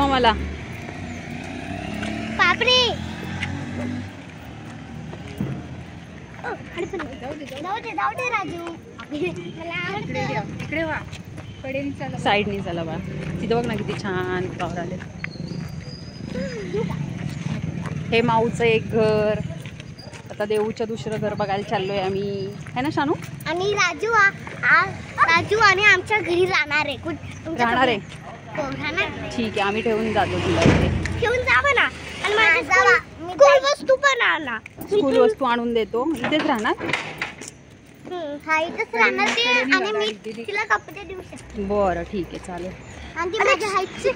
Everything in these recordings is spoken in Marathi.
मला पापडी राजू साईडनी चला बा. तिथं बघ ना किती छान फ्लॉवर आले. हे माऊचं एक घर. आता देऊचं दुसरं घर बघायला चाललोय आम्ही, है ना शानू? आणि राजू आणि आमच्या घरी राहणार आहे. राहणार आहे? ठीक आहे, आम्ही ठेवून जातो तुला इथे. ठेवून जावं ना. आणि स्कूल वस्तू पण आणा. स्कूल वस्तू आणून देतो. इथेच राहणार? हा, इथेच राहणार ते. आणि मी तिला कपडे देऊ शकते. बरं ठीक आहे, चालेल. आणि ती माझ्या हाईटची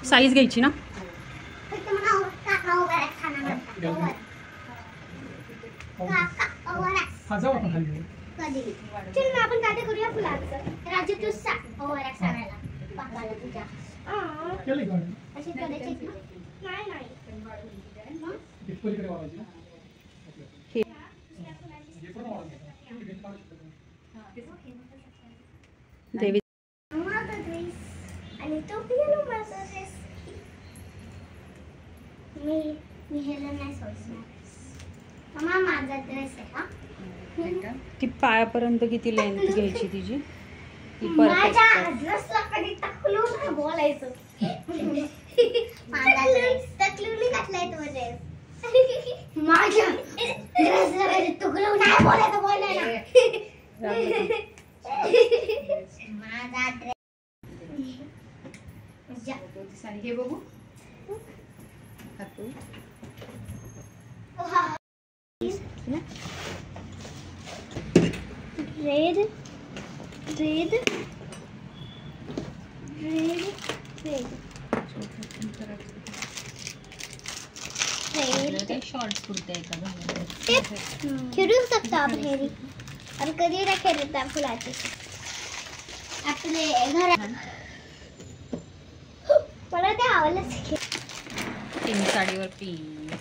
साईज घ्यायची ना? आपण काय करूया फुलाचं. राजू तू सांगायला पापाला तुझ्या अशी करायची नाही. देवी आणि तो पियानो माझा ड्रेस. मी ह्याला नाही सोडणार. मम्मा माझा ड्रेस आहे हा. ती पायापर्यंत किती लेंथ घ्यायची तिची? माझ्या ड्रेसला कधी टाकलो ना बोलायचं. माझा ड्रेस टकलूनी घातलाय तो ड्रेस. माझ्या ड्रेसला कधी टकलू नाही बोलायचं बोलायला. माझा ड्रेस हे बघू. रेड शॉर्ट कुर्ते खेळू शकतो आपण. हेरी आणि कधी ना खेळत फुलाचे आपले घरात. मला ते आवडलं. पिंक साडीवर पिंक.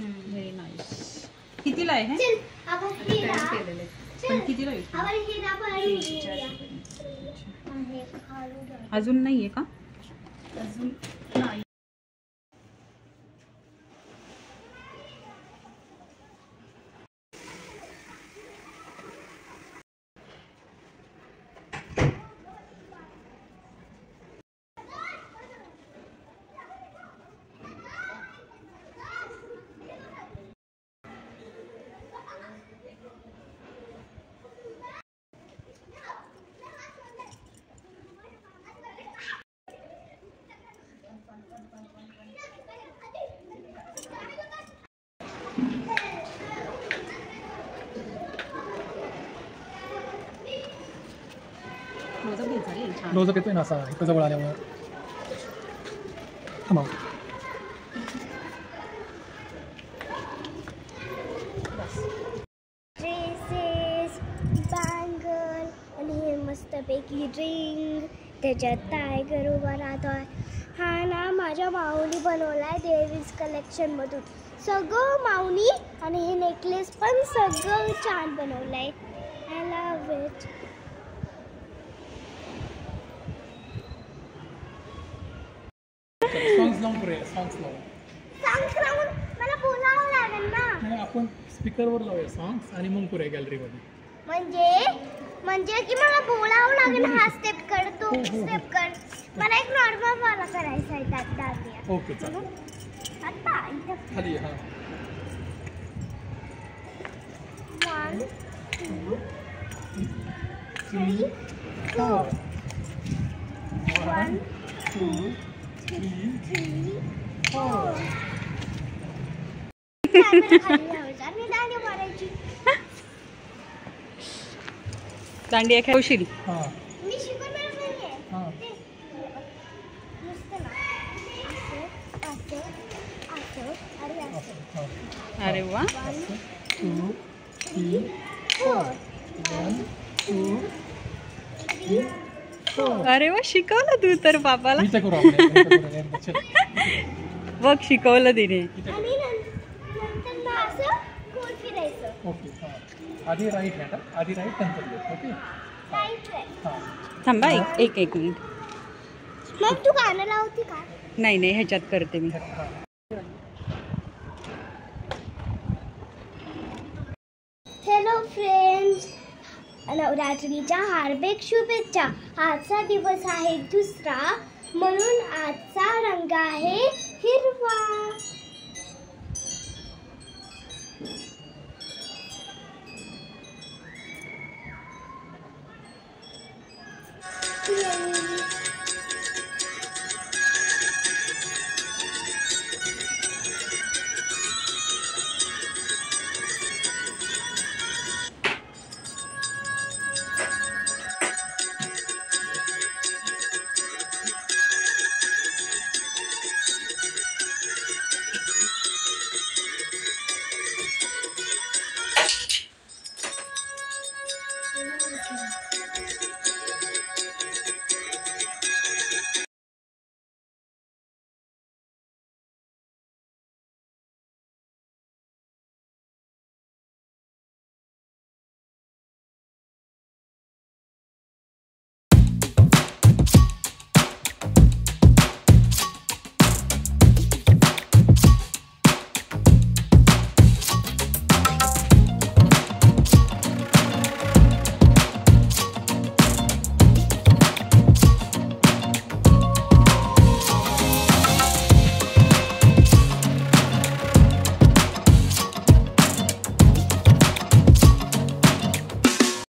Very nice. कितीला आहे हे? पण कितीला आहे? अजून नाहीये का? अजून नाही. क्लोजअप येतोय ना असा इथं जवळ आल्यावर. थांबा. ड्रेसेस, बँगल आणि हे मस्तपैकी रिंग. त्याच्यात टायगर उभा राहतोय. हा ना माझ्या माऊनी बनवलाय देवीज कलेक्शनमधून. सगळं माऊनी. आणि हे नेकलेस पण सगळं छान बनवलंय. I love it. सॉंग्स लावून करूया. सॉंग्स लावून मला बोलावं लागेल ना. नाही, आपण स्पीकरवर लावूया सॉंग्स आणि मग करूया गॅलरीमध्ये. म्हणजे की मला बोलावं लागेल. हा स्टेप कर, तो स्टेप कर. मला एक नॉर्मल वाला करायचा आहे त्यात डान्स. ओके चालेल. आता इथे खाली. हा 1 2 3 4 1 2 3 4. दांडी मारायची. दांडिया खेळशील? हां मी शिकवणार नाहीये. हां. नुसतं ना असं असं असं आणि असं. अरे वा. 2 3 4. 1 2 3 4. अरे वा, शिकवलं तू तर बाबाला. इथे करू आपण, इथे करू, एकदा. चल. बघ शिकवलं तिने. आणि नंतर ना असं गोल फिरायचं. ओके हां. आधी राईट हँड, आधी राईट नंतर लेफ्ट. Okay right right. हां. थांबा एक मिनिट. मग तू गाणं लावती का? नाही ह्याच्यात करते मी. हां. हॅलो फ्रेंड्स, नवरात्रीच्या हार्दिक शुभेच्छा. आजचा दिवस आहे दुसरा, म्हणून आजचा रंग आहे हिरवा.